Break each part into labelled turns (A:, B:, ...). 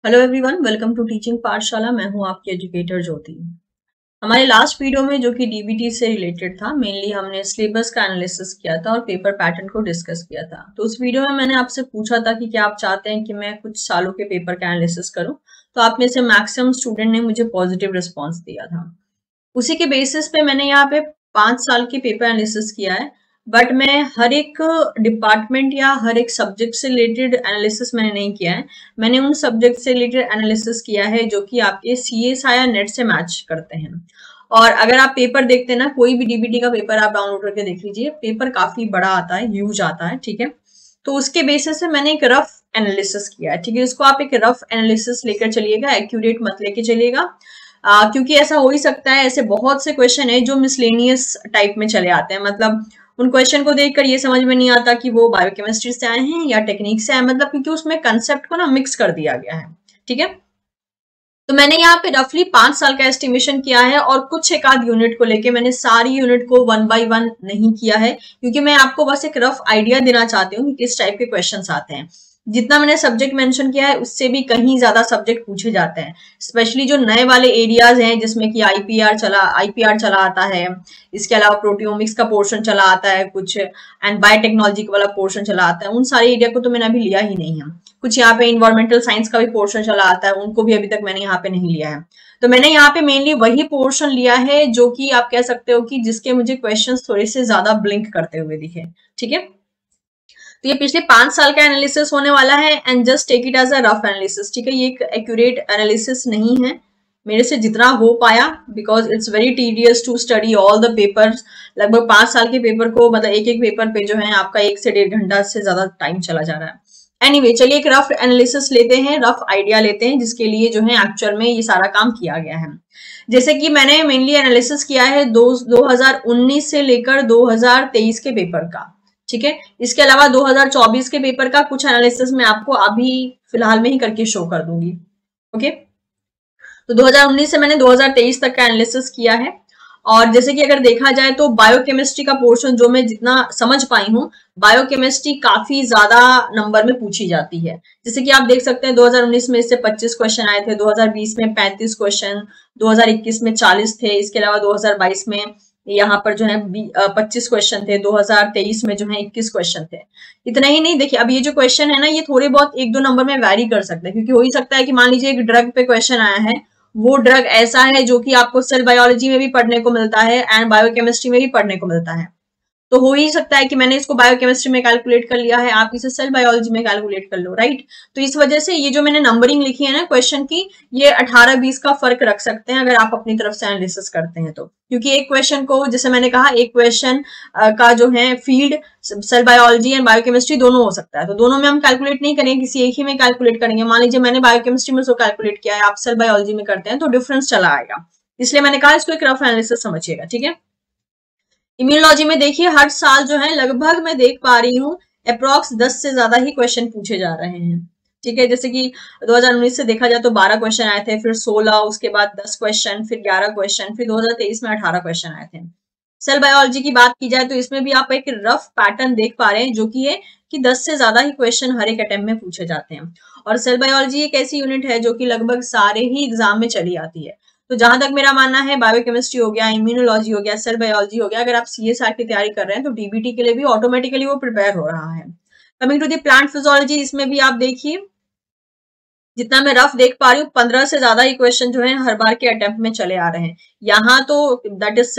A: Hello everyone, welcome to teaching Pathshala. मैं हूं आपकी एजुकेटर ज्योति। हमारे लास्ट वीडियो में जो कि डीबीटी से रिलेटेड था, मेनली हमने सिलेबस का एनालिसिस किया था और पेपर पैटर्न को डिस्कस किया था। तो उस वीडियो में मैंने आपसे पूछा था कि क्या आप चाहते हैं कि मैं कुछ सालों के पेपर का एनालिसिस करूं। तो आप में से मैक्सिमम स्टूडेंट ने मुझे पॉजिटिव रिस्पॉन्स दिया था। उसी के बेसिस पे मैंने यहाँ पे 5 साल की पेपर एनालिसिस किया है। बट मैं हर एक डिपार्टमेंट या हर एक सब्जेक्ट से रिलेटेड एनालिसिस मैंने नहीं किया है। मैंने उन सब्जेक्ट से रिलेटेड एनालिसिस किया है जो कि आपके सीएसआई या नेट से मैच करते हैं। और अगर आप पेपर देखते हैं ना, कोई भी डीबीटी का पेपर आप डाउनलोड करके देख लीजिए, पेपर काफी बड़ा आता है, ह्यूज आता है, ठीक है। तो उसके बेसिस से मैंने एक रफ एनालिसिस किया है, ठीक है। इसको आप एक रफ एनालिसिस लेकर चलिएगा, एक्यूरेट मत लेके चलिएगा। क्योंकि ऐसा हो ही सकता है, ऐसे बहुत से क्वेश्चन है जो मिसलेनियस टाइप में चले आते हैं। मतलब उन क्वेश्चन को देखकर ये समझ में नहीं आता कि वो बायोकेमिस्ट्री से आए हैं या टेक्निक से आए, मतलब क्योंकि उसमें कंसेप्ट को ना मिक्स कर दिया गया है, ठीक है। तो मैंने यहाँ पे रफली 5 साल का एस्टिमेशन किया है और कुछ एक आध यूनिट को लेके मैंने सारी यूनिट को 1 by 1 नहीं किया है, क्योंकि मैं आपको बस एक रफ आइडिया देना चाहती हूँ कि किस टाइप के क्वेश्चंस आते हैं। जितना मैंने सब्जेक्ट मेंशन किया है उससे भी कहीं ज्यादा सब्जेक्ट पूछे जाते हैं, स्पेशली जो नए वाले एरियाज हैं जिसमें कि आईपीआर चला आता है। इसके अलावा प्रोटियोमिक्स का पोर्शन चला आता है कुछ, एंड बायोटेक्नोलॉजी वाला पोर्शन चला आता है। उन सारे एरिया को तो मैंने अभी लिया ही नहीं है। कुछ यहाँ पे इन्वायरमेंटल साइंस का भी पोर्शन चला आता है, उनको भी अभी तक मैंने यहाँ पे नहीं लिया है। तो मैंने यहाँ पे मेनली वही पोर्शन लिया है जो कि आप कह सकते हो कि जिसके मुझे क्वेश्चंस थोड़े से ज्यादा ब्लिंक करते हुए दिखे, ठीक है। तो ये पिछले 5 साल का एनालिसिस होने वाला है, and just take it as a rough analysis, ठीक है। ये एक एक्यूरेट एनालिसिस नहीं है मेरे से जितना हो पाया, because it's very tedious to study all the papers. लगभग 5 साल के पेपर को, मतलब एक एक पेपर पे जो है आपका 1 से 1.5 घंटा से ज्यादा टाइम चला जा रहा है। एनीवे, चलिए एक रफ एनालिसिस लेते हैं, रफ आइडिया लेते हैं, जिसके लिए जो है एक्चुअल में ये सारा काम किया गया है। जैसे कि मैंने मेनली एनालिसिस किया है 2019 से लेकर 2023 के पेपर का, ठीक है। इसके अलावा 2024 के पेपर का कुछ एनालिसिस मैं आपको अभी फिलहाल में ही करके शो कर दूंगी, ओके। तो 2019 से मैंने 2023 तक का एनालिसिस किया है। और जैसे कि अगर देखा जाए तो बायोकेमिस्ट्री का पोर्शन जो मैं जितना समझ पाई हूँ, बायोकेमिस्ट्री काफी ज्यादा नंबर में पूछी जाती है। जैसे कि आप देख सकते हैं 2019 में इससे 25 क्वेश्चन आए थे, 2020 में 35 क्वेश्चन, 2021 में 40 थे। इसके अलावा 2022 में यहाँ पर जो है 25 क्वेश्चन थे, 2023 में जो है 21 क्वेश्चन थे। इतना ही नहीं, देखिए अब ये जो क्वेश्चन है ना, ये थोड़े बहुत 1-2 नंबर में वैरी कर सकते हैं, क्योंकि हो ही सकता है कि मान लीजिए एक ड्रग पे क्वेश्चन आया है, वो ड्रग ऐसा है जो कि आपको सेल बायोलॉजी में भी पढ़ने को मिलता है एंड बायोकेमिस्ट्री में भी पढ़ने को मिलता है। तो हो ही सकता है कि मैंने इसको बायोकेमिस्ट्री में कैलकुलेट कर लिया है, आप इसे सेल बायोलॉजी में कैलकुलेट कर लो, राइट। तो इस वजह से ये जो मैंने नंबरिंग लिखी है ना क्वेश्चन की, ये 18-20 का फर्क रख सकते हैं अगर आप अपनी तरफ से एनालिसिस करते हैं तो। क्योंकि एक क्वेश्चन को, जैसे मैंने कहा, एक क्वेश्चन का जो है field cell biology and biochemistry दोनों हो सकता है। तो दोनों में हम कैलकुलेट नहीं करेंगे, किसी एक ही में कैलकुलेट करेंगे। मान लीजिए मैंने बायोकेमिस्ट्री में उसको कैलकुलेट किया है, आप सेल बायोलॉजी में करते हैं, तो डिफरेंस चला आएगा। इसलिए मैंने कहा इसको एक रफ एनालिसिस समझिएगा, ठीक है। इम्यूनोलॉजी में देखिए हर साल जो है लगभग मैं देख पा रही हूँ अप्रोक्स 10 से ज्यादा ही क्वेश्चन पूछे जा रहे हैं, ठीक है। जैसे कि 2019 से देखा जाए तो 12 क्वेश्चन आए थे, फिर 16, उसके बाद 10 क्वेश्चन, फिर 11 क्वेश्चन, फिर 2023 में 18 क्वेश्चन आए थे। सेल बायोलॉजी की बात की जाए तो इसमें भी आप एक रफ पैटर्न देख पा रहे हैं, जो कि है कि 10 से ज्यादा ही क्वेश्चन हर एक अटेम्प्ट में पूछे जाते हैं। और सेल बायोलॉजी एक ऐसी यूनिट है जो कि लगभग सारे ही एग्जाम में चली आती है। तो जहां तक मेरा मानना है, बायोकेमिस्ट्री हो गया, इम्यूनोलॉजी हो गया, सेल बायोलॉजी हो गया, अगर आप सीएसआर की तैयारी कर रहे हैं तो डीबीटी के लिए भी ऑटोमेटिकली वो प्रिपेयर हो रहा है। Coming to the plant physiology, इसमें भी आप देखिए जितना मैं रफ देख पा रही हूँ 15 से ज्यादा ही क्वेश्चन जो है हर बार के अटेम्प्ट में चले आ रहे हैं। यहाँ तो दैट इज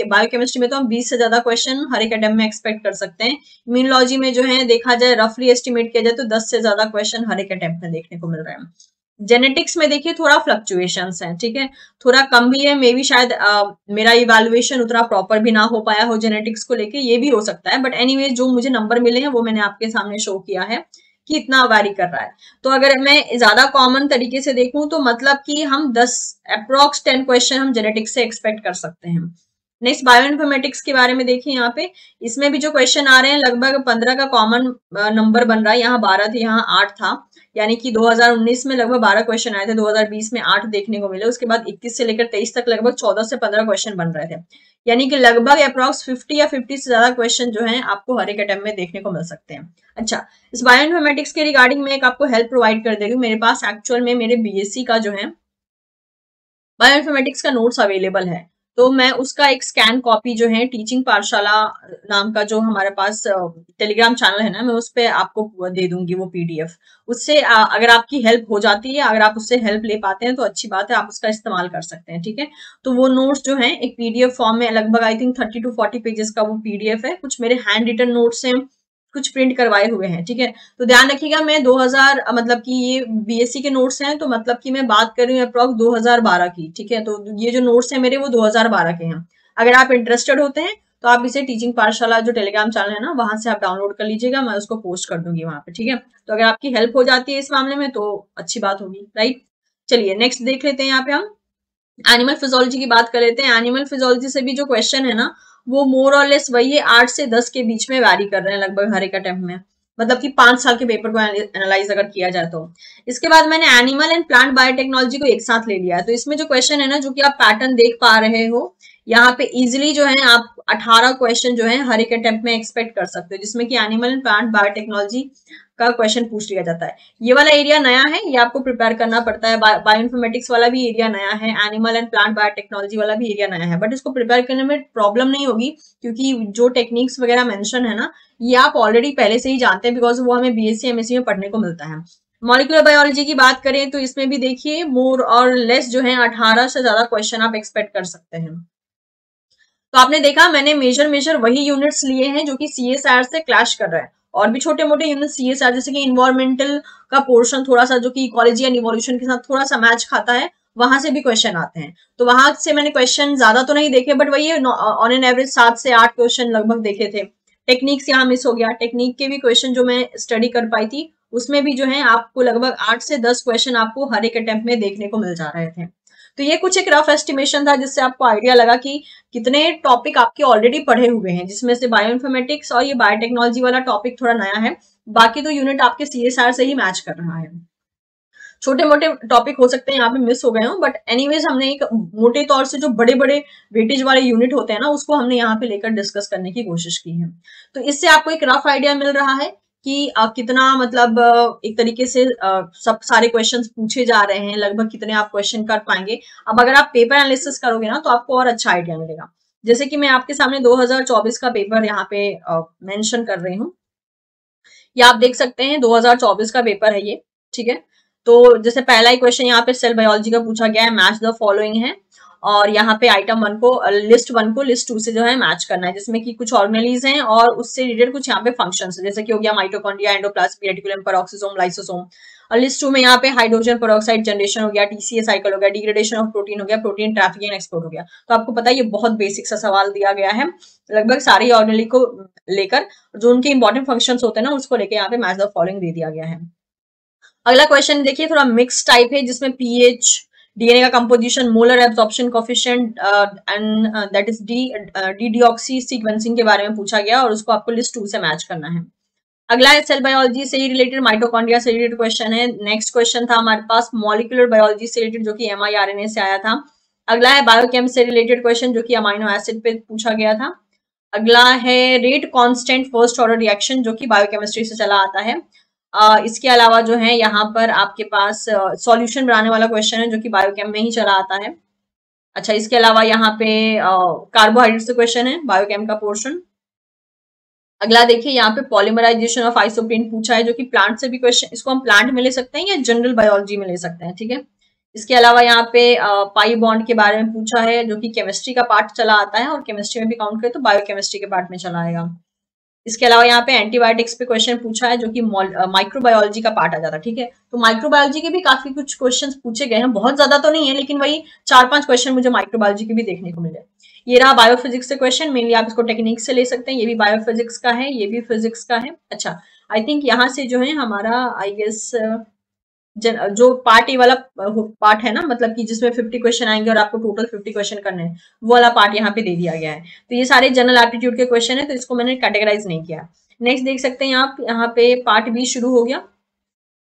A: बायोकेमिस्ट्री में तो हम 20 से ज्यादा क्वेश्चन हर एक अटेम्प्ट में एक्सपेक्ट कर सकते हैं। इम्यूनोलॉजी में जो है देखा जाए, रफली एस्टिमेट किया जाए तो 10 से ज्यादा क्वेश्चन हर एक अटेम्प्ट में देखने को मिल रहे हैं। जेनेटिक्स में देखिए थोड़ा फ्लक्चुएशंस है, ठीक है, थोड़ा कम भी है, मे बी शायद मेरा इवैल्यूएशन उतना प्रॉपर भी ना हो पाया हो जेनेटिक्स को लेके, ये भी हो सकता है। बट एनीवे, जो मुझे नंबर मिले हैं वो मैंने आपके सामने शो किया है कि इतना वैरी कर रहा है। तो अगर मैं ज्यादा कॉमन तरीके से देखूं तो मतलब कि हम 10 अप्रोक्स 10 क्वेश्चन हम जेनेटिक्स से एक्सपेक्ट कर सकते हैं। नेक्स्ट बायो इन्फॉर्मेटिक्स के बारे में देखिए यहाँ पे, इसमें भी जो क्वेश्चन आ रहे हैं लगभग 15 का कॉमन नंबर बन रहा है। यहाँ 12 थे, यहाँ 8 था, यानी कि 2019 में लगभग 12 क्वेश्चन आए थे, 2020 में 8 देखने को मिले। उसके बाद 21 से लेकर 23 तक लगभग 14 से 15 क्वेश्चन बन रहे थे, यानी कि लगभग अप्रॉक्स 50 या 50 से ज्यादा क्वेश्चन जो है आपको हर एक अटेम्प्ट में देखने को मिल सकते हैं। अच्छा, इस बायो इन्फॉर्मेटिक्स के रिगार्डिंग मैं एक आपको हेल्प प्रोवाइड कर दे रही हूँ। मेरे पास एक्चुअल में मेरे बीएससी का जो है बायो इन्फॉर्मेटिक्स का नोट्स अवेलेबल है, तो मैं उसका एक स्कैन कॉपी जो है टीचिंग पाठशाला नाम का जो हमारे पास टेलीग्राम चैनल है ना, मैं उस पर आपको दे दूंगी वो पीडीएफ। उससे अगर आपकी हेल्प हो जाती है, अगर आप उससे हेल्प ले पाते हैं तो अच्छी बात है, आप उसका इस्तेमाल कर सकते हैं। ठीक है, तो वो नोट्स जो है एक पीडीएफ फॉर्म में लगभग आई थिंक 30 to 40 पेजेस का वो पीडीएफ है। कुछ मेरे हैंड रिटन नोट्स हैं, कुछ प्रिंट करवाए हुए हैं। ठीक है, तो ध्यान रखिएगा, मैं 2000 मतलब कि ये बीएससी के नोट्स हैं, तो मतलब कि मैं बात कर रही हूँ अप्रॉक्स 2012 की। ठीक है, तो ये जो नोट्स हैं मेरे वो 2012 के हैं। अगर आप इंटरेस्टेड होते हैं तो आप इसे टीचिंग पाठशाला जो टेलीग्राम चैनल है ना, वहां से आप डाउनलोड कर लीजिएगा, मैं उसको पोस्ट कर दूंगी वहां पे। ठीक है, तो अगर आपकी हेल्प हो जाती है इस मामले में तो अच्छी बात होगी, राइट। चलिए नेक्स्ट देख लेते हैं। यहाँ पे हम एनिमल फिजियोलॉजी की बात कर लेते हैं। एनिमल फिजियोलॉजी से भी जो क्वेश्चन है ना, वो मोर और लेस वही है, 8 से 10 के बीच में वैरी कर रहे हैं लगभग हर एक अटेम्प्ट में, मतलब कि 5 साल के पेपर को एनालाइज अगर किया जाए तो। इसके बाद मैंने एनिमल एंड प्लांट बायोटेक्नोलॉजी को एक साथ ले लिया है, तो इसमें जो क्वेश्चन है ना, जो कि आप पैटर्न देख पा रहे हो यहाँ पे, इजिली जो है आप 18 क्वेश्चन जो है हर एक अटेम्प्ट में एक्सपेक्ट कर सकते हो, जिसमें कि एनिमल एंड प्लांट बायोटेक्नोलॉजी का क्वेश्चन पूछ लिया जाता है। ये वाला एरिया नया है, ये आपको प्रिपेयर करना पड़ता है। बायो इन्फॉर्मेटिक्स वाला भी एरिया नया है, एनिमल एंड प्लांट बायोटेक्नोलॉजी वाला भी एरिया नया है, बट इसको प्रिपेयर करने में प्रॉब्लम नहीं होगी, क्योंकि जो टेक्निक्स वगैरह मेंशन है ना, ये आप ऑलरेडी पहले से ही जानते हैं, बिकॉज वो हमें बीएससी एमएससी में पढ़ने को मिलता है। मॉलिक्यूलर बायोलॉजी की बात करें तो इसमें भी देखिए मोर और लेस जो है 18 से ज्यादा क्वेश्चन आप एक्सपेक्ट कर सकते हैं। तो आपने देखा मैंने मेजर मेजर वही यूनिट्स लिए हैं जो कि सीएसआर से क्लैश कर रहा है, और भी छोटे मोटे यूनिट सीएसआर जैसे कि इन्वायरमेंटल का पोर्शन थोड़ा सा जो कि इकोलॉजी एंड इवोल्यूशन के साथ थोड़ा सा मैच खाता है, वहां से भी क्वेश्चन आते हैं। तो वहां से मैंने क्वेश्चन ज्यादा तो नहीं देखे, बट वही ऑन एन एवरेज 7 से 8 क्वेश्चन लगभग देखे थे। टेक्निक्स यहाँ मिस हो गया, टेक्निक के भी क्वेश्चन जो मैं स्टडी कर पाई थी उसमें भी जो है आपको लगभग 8 से 10 क्वेश्चन आपको हर एक अटेम्प्ट में देखने को मिल जा रहे थे। तो ये कुछ एक रफ एस्टिमेशन था, जिससे आपको आइडिया लगा कि कितने टॉपिक आपके ऑलरेडी पढ़े हुए हैं, जिसमें से बायो इन्फॉर्मेटिक्स और ये बायोटेक्नोलॉजी वाला टॉपिक थोड़ा नया है, बाकी तो यूनिट आपके सीएसआर से ही मैच कर रहा है। छोटे मोटे टॉपिक हो सकते हैं यहाँ पे मिस हो गए हो, बट एनीवेज हमने एक मोटे तौर से जो बड़े बड़े वेटेज वाले यूनिट होते हैं ना, उसको हमने यहाँ पे लेकर डिस्कस करने की कोशिश की है। तो इससे आपको एक रफ आइडिया मिल रहा है कि कितना मतलब एक तरीके से सब सारे क्वेश्चंस पूछे जा रहे हैं, लगभग कितने आप क्वेश्चन कर पाएंगे। अब अगर आप पेपर एनालिसिस करोगे ना तो आपको और अच्छा आइडिया मिलेगा। जैसे कि मैं आपके सामने 2024 का पेपर यहाँ पे मेंशन कर रही हूँ, ये आप देख सकते हैं 2024 का पेपर है ये। ठीक है, तो जैसे पहला ही क्वेश्चन यहाँ पे सेल बायोलॉजी का पूछा गया है, मैच द फॉलोइंग है, और यहाँ पे आइटम 1 को लिस्ट 1 को लिस्ट 2 से जो है मैच करना है, जिसमें कि कुछ ऑर्गेनेलीज हैं और उससे रिलेटेड कुछ यहाँ पे फंक्शंस जैसे कि हो गया mitochondria, endoplasm, reticulum, peroxisome, lysosome. और लिस्ट 2 में यहाँ पे हाइड्रोजन पेरोक्साइड जनरेशन हो गया, टीसीए साइकिल हो गया, डिग्रेडेशन ऑफ प्रोटीन हो गया, प्रोटीन ट्रैफिकिंग एक्सपोर्ट हो गया। तो आपको पता है ये बहुत बेसिक सा सवाल दिया गया है, लगभग सारी ऑर्गेनेली को लेकर जो उनके इंपॉर्टेंट फंक्शंस होते हैं ना, उसको लेकर यहाँ पे मैच द फॉलोइंग दे दिया गया है। अगला क्वेश्चन देखिए, थोड़ा मिक्स टाइप है, जिसमें पीएच, डीएनए का composition, molar absorption coefficient and that is D deoxy sequencing के बारे में पूछा गया, और उसको आपको लिस्ट 2 से मैच करना है। अगला है सेल बायोलॉजी से ही रिलेटेड, माइटोकॉन्ड्रिया से रिलेटेड क्वेश्चन है। नेक्स्ट क्वेश्चन था हमारे पास मॉलिक्यूलर बायोलॉजी से रिलेटेड, जो कि एमआईआरएनए से आया था। अगला है बायोकेम से रिलेटेड क्वेश्चन, जो कि अमाइनो एसिड पे पूछा गया था। अगला है rate constant first order reaction, जो कि बायोकेमिस्ट्री से चला आता है। इसके अलावा जो है यहाँ पर आपके पास सॉल्यूशन बनाने वाला क्वेश्चन है, जो कि बायोकेम में ही चला आता है। अच्छा, इसके अलावा यहाँ पे कार्बोहाइड्रेट से क्वेश्चन है, बायोकेम का पोर्शन। अगला देखिए, यहाँ पे पॉलीमराइजेशन ऑफ आइसोप्रीन पूछा है, जो कि प्लांट से भी क्वेश्चन, इसको हम प्लांट में ले सकते हैं या जनरल बायोलॉजी में ले सकते हैं। ठीक है, इसके अलावा यहाँ पे पाई बॉन्ड के बारे में पूछा है, जो कि केमिस्ट्री का पार्ट चला आता है, और केमिस्ट्री में भी काउंट करें तो बायोकेमिस्ट्री के पार्ट में चला आएगा। इसके अलावा यहाँ पे एंटीबायोटिक्स पे क्वेश्चन पूछा है, जो कि माइक्रोबायोलॉजी का पार्ट आ जाता है। ठीक है, तो माइक्रोबायोलॉजी के भी काफी कुछ क्वेश्चंस पूछे गए हैं, बहुत ज्यादा तो नहीं है, लेकिन वही 4-5 क्वेश्चन मुझे माइक्रोबायोलॉजी के भी देखने को मिले। ये रहा बायोफिजिक्स से क्वेश्चन, मेनली आप इसको टेक्निक से ले सकते हैं, ये भी बायोफिजिक्स का है, ये भी फिजिक्स का है। अच्छा, आई थिंक यहाँ से जो है हमारा आई गेस जो पार्ट ए वाला पार्ट है ना, मतलब कि जिसमें 50 क्वेश्चन आएंगे और आपको टोटल 50 क्वेश्चन करने हैं, वो वाला पार्ट यहाँ पे दे दिया गया है। तो ये सारे जनरल एप्टीट्यूड के क्वेश्चन है, तो इसको मैंने कैटेगराइज नहीं किया। नेक्स्ट देख सकते हैं आप, यहाँ पे पार्ट बी शुरू हो गया,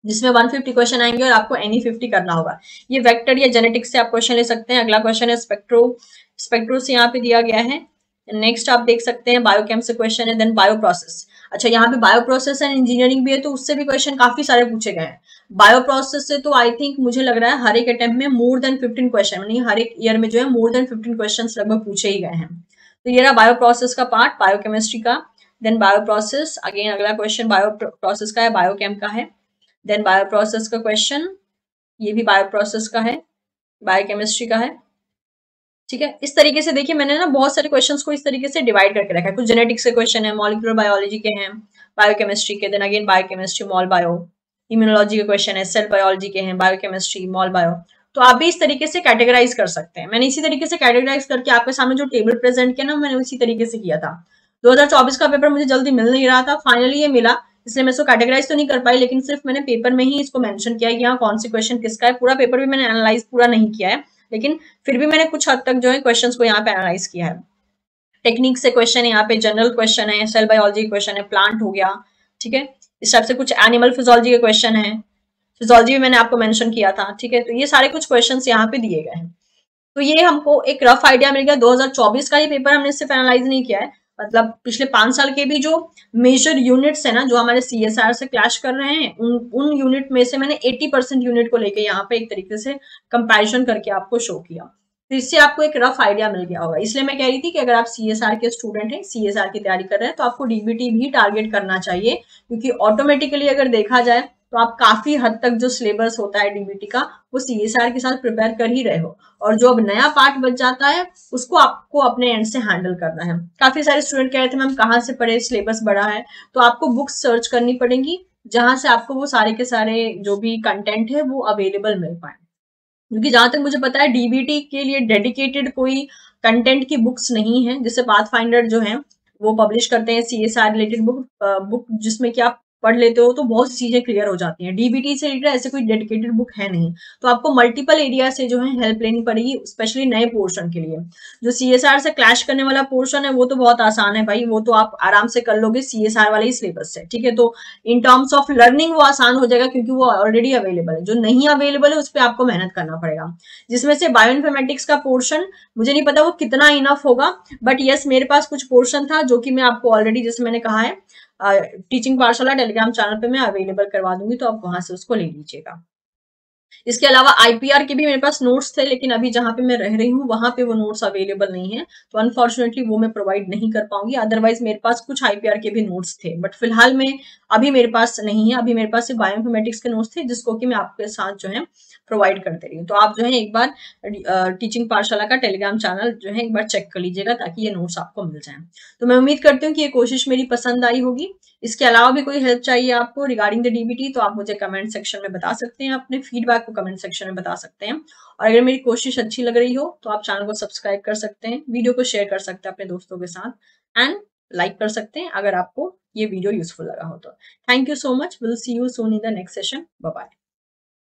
A: जिसमें 150 क्वेश्चन आएंगे और आपको एनी 50 करना होगा। ये वेक्टर या जेनेटिक्स से आप क्वेश्चन ले सकते हैं। अगला क्वेश्चन है स्पेक्ट्रो से यहाँ पे दिया गया है। नेक्स्ट आप देख सकते हैं बायोकेम से क्वेश्चन है, देन बायो प्रोसेस। अच्छा, यहाँ पे बायो प्रोसेस एंड इंजीनियरिंग भी है, तो उससे भी क्वेश्चन काफी सारे पूछे गए हैं। बायो प्रोसेस से तो आई थिंक मुझे लग रहा है हर एक अटेम्प्ट में मोर देन 15 क्वेश्चन, यानी हर एक ईयर में जो है मोर देन 15 क्वेश्चन लगभग पूछे ही गए हैं। तो ये रहा बायो प्रोसेस का पार्ट, बायोकेमिस्ट्री का। देन बायो प्रोसेस, अगेन अगला क्वेश्चन बायो प्रोसेस का है, बायोकेम का है। देन बायो प्रोसेस का क्वेश्चन, ये भी बायो प्रोसेस का है, बायोकेमिस्ट्री का है। ठीक है, इस तरीके से देखिए मैंने ना बहुत सारे क्वेश्चंस को इस तरीके से डिवाइड करके रखा है। कुछ जेनेटिक्स के क्वेश्चन है, मॉलिक्यूलर बायोलॉजी के हैं, बायोकेमिस्ट्री के, then again biochemistry, mol bio, immunology के क्वेश्चन है, सेल बायोलॉजी के हैं, बायोकेमिस्ट्री, मॉल बायो। तो आप भी इस तरीके से कैटेगराइज कर सकते हैं। मैंने इसी तरीके से कैटेगराइज करके आपके सामने जो टेबल प्रेजेंट किया ना, मैंने उसी तरीके से किया था। 2024 का पेपर मुझे जल्दी मिल नहीं रहा था, फाइनली ये मिला, इसलिए मैं इसको कैटेगराइज तो नहीं कर पाई, लेकिन सिर्फ मैंने पेपर में ही इसको मेंशन किया है कि यहाँ कौन सी क्वेश्चन किसका है। पूरा पेपर भी मैंने एनालाइज पूरा नहीं किया है, लेकिन फिर भी मैंने कुछ हद तक जो है क्वेश्चंस को यहाँ पे एनालाइज किया है। टेक्निक से क्वेश्चन है, यहाँ पे जनरल क्वेश्चन है, सेल बायोलॉजी क्वेश्चन है, प्लांट हो गया। ठीक है, इस टाइप से कुछ एनिमल फिजियोलॉजी के क्वेश्चन है, फिजियोलॉजी भी मैंने आपको मेंशन किया था। ठीक है, तो ये सारे कुछ क्वेश्चन यहाँ पे दिए गए हैं। तो ये हमको एक रफ आइडिया मिल गया। 2024 का ही पेपर हमने सिर्फ एनालाइज नहीं किया है, मतलब पिछले 5 साल के भी जो मेजर यूनिट्स है ना, जो हमारे सीएसआर से क्लैश कर रहे हैं, उन यूनिट में से मैंने 80% यूनिट को लेके यहाँ पे एक तरीके से कंपैरिजन करके आपको शो किया। तो इससे आपको एक रफ आइडिया मिल गया होगा। इसलिए मैं कह रही थी कि अगर आप सीएसआर के स्टूडेंट हैं, सीएसआर की तैयारी कर रहे हैं, तो आपको डीबीटी भी टारगेट करना चाहिए, क्योंकि ऑटोमेटिकली अगर देखा जाए तो आप काफी हद तक जो सिलेबस होता है डीबीटी का, वो सीएसआर के साथ प्रिपेयर कर ही रहे हो, और जो अब नया पार्ट बच जाता है उसको आपको अपने एंड से हैंडल करना है। काफी सारे स्टूडेंट कह रहे थे मैम कहाँ से पढ़े, सिलेबस बड़ा है, तो आपको बुक्स सर्च करनी पड़ेगी जहां से आपको वो सारे के सारे जो भी कंटेंट है वो अवेलेबल मिल पाए। क्योंकि जहां तक मुझे पता है डीबीटी के लिए डेडिकेटेड कोई कंटेंट की बुक्स नहीं है। जैसे पाथ फाइंडर जो है वो पब्लिश करते हैं सीएसआर रिलेटेड बुक जिसमें कि आप पढ़ लेते हो तो बहुत सी चीजें क्लियर हो जाती हैं। डीबीटी से रिलेटेड ऐसे कोई डेडिकेटेड बुक है नहीं, तो आपको मल्टीपल एरिया से जो है हेल्प लेनी पड़ेगी, स्पेशली नए पोर्शन के लिए। जो सीएसआर से क्लैश करने वाला पोर्शन है वो तो बहुत आसान है भाई, वो तो आप आराम से कर लोगे सीएसआर वाले ही सिलेबस से। ठीक है, तो इन टर्म्स ऑफ लर्निंग वो आसान हो जाएगा, क्योंकि वो ऑलरेडी अवेलेबल है। जो नहीं अवेलेबल है उस पर आपको मेहनत करना पड़ेगा। जिसमें से बायोइन्फॉर्मेटिक्स का पोर्शन मुझे नहीं पता वो कितना इनफ होगा, बट यस मेरे पास कुछ पोर्शन था जो कि मैं आपको ऑलरेडी, जैसे मैंने कहा है, टीचिंग पाठशाला टेलीग्राम चैनल पे मैं अवेलेबल करवा दूंगी, तो आप वहां से उसको ले लीजिएगा। इसके अलावा आईपीआर के भी मेरे पास नोट्स थे, लेकिन अभी जहां पे मैं रह रही हूँ वहां पे वो नोट्स अवेलेबल नहीं है, तो अनफॉर्चुनेटली वो मैं प्रोवाइड नहीं कर पाऊंगी। अदरवाइज मेरे पास कुछ आईपीआर के भी नोट्स थे, बट फिलहाल में अभी मेरे पास नहीं है। अभी मेरे पास सिर्फ बायोइन्फॉर्मेटिक्स के नोट्स थे, जिसको कि मैं आपके साथ जो है प्रोवाइड कर दे रही हूँ। तो आप जो है एक बार टीचिंग पाठशाला का टेलीग्राम चैनल जो है एक बार चेक कर लीजिएगा, ताकि ये नोट्स आपको मिल जाए। तो मैं उम्मीद करती हूँ कि ये कोशिश मेरी पसंद आई होगी। इसके अलावा भी कोई हेल्प चाहिए आपको रिगार्डिंग द डीबीटी, तो आप मुझे कमेंट सेक्शन में बता सकते हैं, अपने फीडबैक को कमेंट सेक्शन में बता सकते हैं। और अगर मेरी कोशिश अच्छी लग रही हो तो आप चैनल को सब्सक्राइब कर सकते हैं, वीडियो को शेयर कर सकते हैं अपने दोस्तों के साथ, एंड लाइक कर सकते हैं अगर आपको ये वीडियो यूजफुल लगा हो तो। Thank you so much, will see you soon in the next session, bye bye.